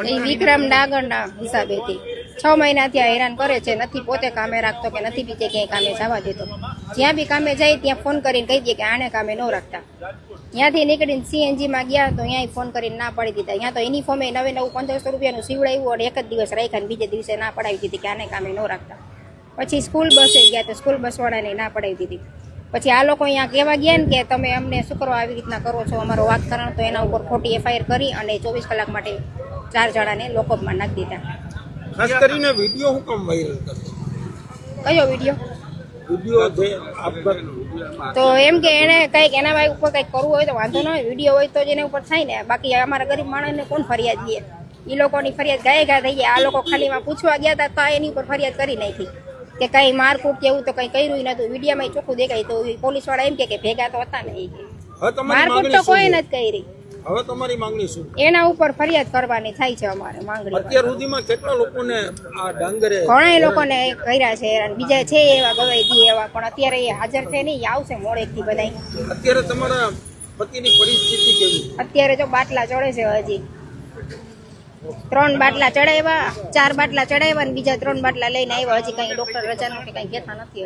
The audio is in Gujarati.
એ વિક્રમ ડાગરના હિસાબેથી 6 મહિનાથી આ હેરાન કરે છે. નથી પોતે કામે રાખતો કે નથી બીજે ક્યાંય કામે જવા દેતો. જ્યાં બી કામે જાય ત્યાં ફોન કરીને કહી દે કે આને કામે ન રાખતા. ત્યાંથી નીકળીને CNG માં ગયા તો ત્યાં ફોન કરીને ના પાડી દીધા. ત્યાં તો યુનિફોર્મે 1500 રૂપિયાનું સીવડાવ્યું અને એક જ દિવસ રાખ્યા ને બીજે દિવસે ના પડાવી દીધી કે આને કામે ન રાખતા. પછી સ્કૂલ બસે ગયા તો સ્કૂલ બસવાળાને ના પડાવી દીધી. પછી આ લોકો અહીંયા કહેવા ગયા ને કે તમે અમને શું કરો આવી રીતના કરો છો અમારો વાક કરણ, તો એના ઉપર ખોટી FIR કરી અને 24 કલાક માટે 4 જણાને લોકઅપમાં નાખી દીધા. ખાસ કરીને વિડીયો હું કામ વાયરલ કરે? કયો વિડીયો? વિડીયો છે આપઘાતનો. તો એમ કે એને કંઈક એના ભાઈ ઉપર કંઈક કરવું હોય તો વાંધો ન હોય, વિડીયો હોય તો જ એના ઉપર થાય ને. બાકી અમારા ગરીબ માણસને કોણ ફરિયાદ દે? એ લોકોની ફરિયાદ ગાયે થઈ ગયા. આ લોકો ખાલીમાં પૂછવા ગયા હતા તો એની ઉપર ફરિયાદ કરી નાખી કે કઈ મારકૂટ કે એવું તો કઈ કર્યું નતું. વિડીયોમાં ચોખ્ખું દેખાય. તો પોલીસ વાળા એમ કે ભેગા તો હતા ને. મારકૂટ તો કોઈ નથી કરી. હવે તમારી માંગણી શું? એના ઉપર ફરિયાદ કરવાની થાય છે અમારે માંગણી. અત્યાર સુધીમાં કેટલા લોકોને આ ડાંગરે? ઘણા લોકોને કર્યા છે હેરાન. બીજા છે એવા ગવાઈ દી એવા, પણ અત્યારે એ હાજર છે નહીં. આવશે મોડેકથી બધા. અત્યારે તમારા પતિની પરિસ્થિતિ કેવી? અત્યારે જો બાટલા ચડે છે. હજી 3 બાટલા ચડાવ્યા, 4 બાટલા ચડાવ્યા ને બીજા 3 બાટલા લઈને આવ્યા. હજી કઈ ડોક્ટર રજાનું કે કઈ કહેતા નથી.